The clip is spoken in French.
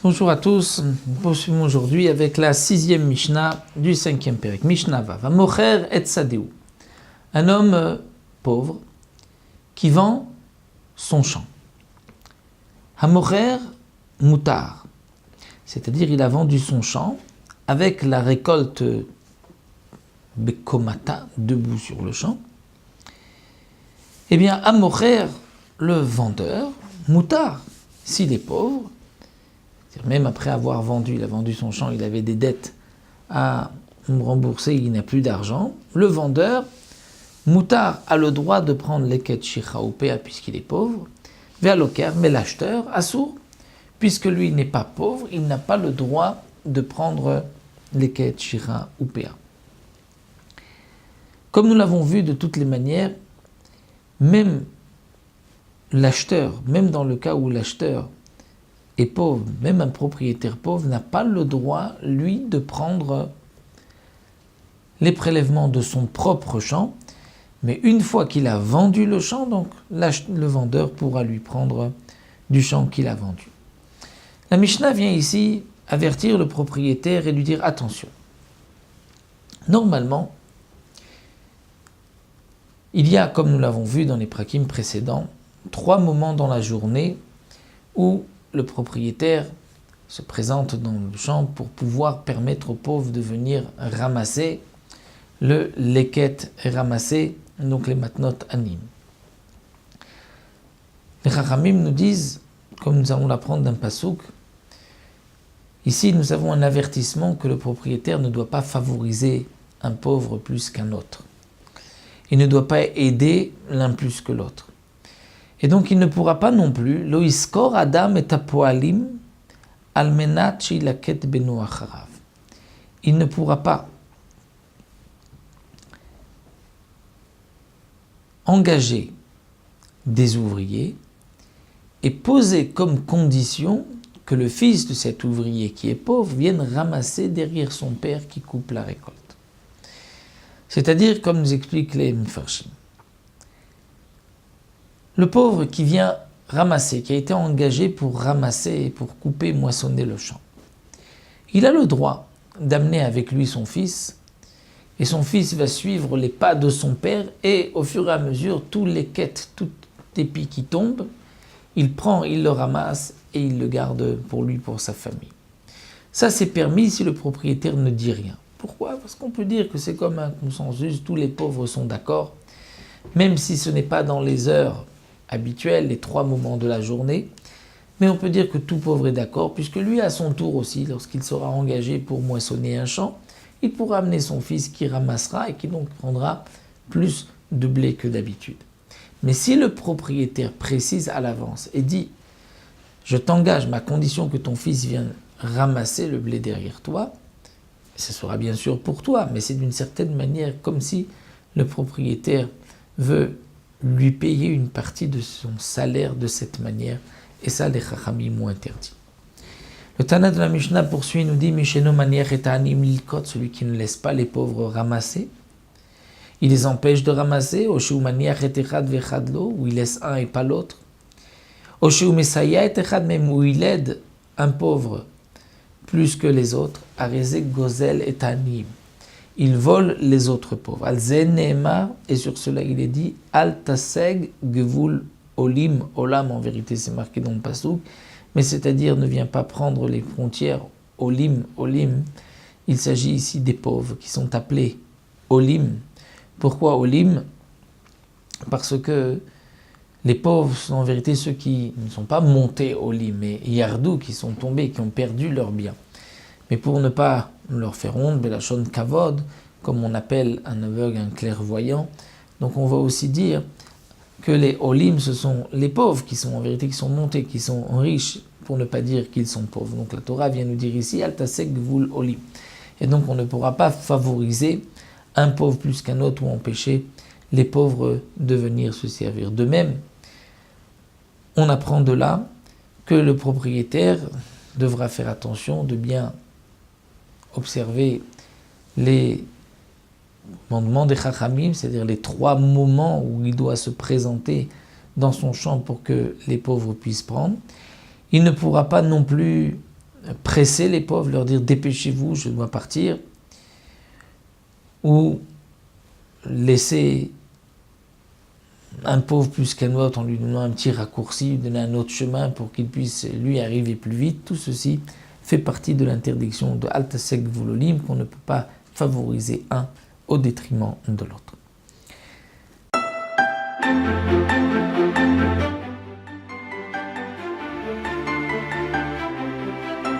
Bonjour à tous, nous poursuivons aujourd'hui avec la 6e Mishnah du 5e Pérek. Mishnah Vav, Hamocher et Tzadeu. Un homme pauvre qui vend son champ. Hamocher Mutar, c'est-à-dire il a vendu son champ avec la récolte Bekomata, debout sur le champ. Eh bien, Hamocher, le vendeur, Mutar, s'il est pauvre, même après avoir vendu, il a vendu son champ, il avait des dettes à rembourser, il n'a plus d'argent. Le vendeur, Moutar, a le droit de prendre l'eket shicha ou péa puisqu'il est pauvre, ve'aloker, mais l'acheteur, assour, puisque lui n'est pas pauvre, il n'a pas le droit de prendre l'eket shicha ou péa. Comme nous l'avons vu de toutes les manières, même l'acheteur, même dans le cas où l'acheteur est pauvre, même un propriétaire pauvre n'a pas le droit, lui, de prendre les prélèvements de son propre champ, mais une fois qu'il a vendu le champ, donc le vendeur pourra lui prendre du champ qu'il a vendu. La Mishnah vient ici avertir le propriétaire et lui dire attention. Normalement, il y a, comme nous l'avons vu dans les prakim précédents, 3 moments dans la journée où le propriétaire se présente dans le champ pour pouvoir permettre aux pauvres de venir ramasser le leket et ramasser donc les matnot anim. Les Chachamim nous disent, comme nous allons l'apprendre d'un pasouk, ici nous avons un avertissement que le propriétaire ne doit pas favoriser un pauvre plus qu'un autre. Il ne doit pas aider l'un plus que l'autre. Et donc il ne pourra pas non plus, lo iskor adam et apoalim almenat shilaket benu acharav. Il ne pourra pas engager des ouvriers et poser comme condition que le fils de cet ouvrier qui est pauvre vienne ramasser derrière son père qui coupe la récolte. C'est-à-dire, comme nous expliquent les Mefarshim, le pauvre qui vient ramasser, qui a été engagé pour ramasser et pour couper, moissonner le champ, il a le droit d'amener avec lui son fils, et son fils va suivre les pas de son père, et au fur et à mesure, tous les quêtes, tout épi qui tombe, il prend, il le ramasse, et il le garde pour lui, pour sa famille. Ça, c'est permis si le propriétaire ne dit rien. Pourquoi ? Parce qu'on peut dire que c'est comme un consensus, tous les pauvres sont d'accord, même si ce n'est pas dans les heures habituelles, les 3 moments de la journée, mais on peut dire que tout pauvre est d'accord, puisque lui, à son tour aussi, lorsqu'il sera engagé pour moissonner un champ, il pourra amener son fils qui ramassera et qui donc prendra plus de blé que d'habitude. Mais si le propriétaire précise à l'avance et dit « Je t'engage, ma condition que ton fils vienne ramasser le blé derrière toi », ce sera bien sûr pour toi, mais c'est d'une certaine manière comme si le propriétaire veut lui payer une partie de son salaire de cette manière, et ça les Chachamim ont interdit. Le Tana de la Mishnah poursuit, nous dit Misheno maniach et anim lilkot, celui qui ne laisse pas les pauvres ramasser, il les empêche de ramasser, Oshu maniach et echad vechad lo, où il laisse un et pas l'autre, Oshu mesaya et echad, même où il aide un pauvre plus que les autres, Arezek gozel et anim. Il vole les autres pauvres. Al Neemar, et sur cela il est dit, Al taseg gevul olim, olam, en vérité c'est marqué dans le pasouk, mais c'est-à-dire ne vient pas prendre les frontières olim, olim. Il s'agit ici des pauvres qui sont appelés olim. Pourquoi olim ? Parce que les pauvres sont en vérité ceux qui ne sont pas montés olim, mais yardou, qui sont tombés, qui ont perdu leurs biens. Mais pour ne pas leur faire honte, belachon kavod, comme on appelle un aveugle, un clairvoyant, donc on va aussi dire que les olim, ce sont les pauvres qui sont en vérité, qui sont montés, qui sont riches, pour ne pas dire qu'ils sont pauvres. Donc la Torah vient nous dire ici, al tasek gvul olim. Et donc on ne pourra pas favoriser un pauvre plus qu'un autre ou empêcher les pauvres de venir se servir. De même, on apprend de là que le propriétaire devra faire attention de bien observer les commandements des Chachamim, c'est-à-dire les 3 moments où il doit se présenter dans son champ pour que les pauvres puissent prendre. Il ne pourra pas non plus presser les pauvres, leur dire dépêchez-vous, je dois partir, ou laisser un pauvre plus qu'un autre en lui donnant un petit raccourci, lui donner un autre chemin pour qu'il puisse lui arriver plus vite. Tout ceci fait partie de l'interdiction de Altasek Vololim, qu'on ne peut pas favoriser un au détriment de l'autre.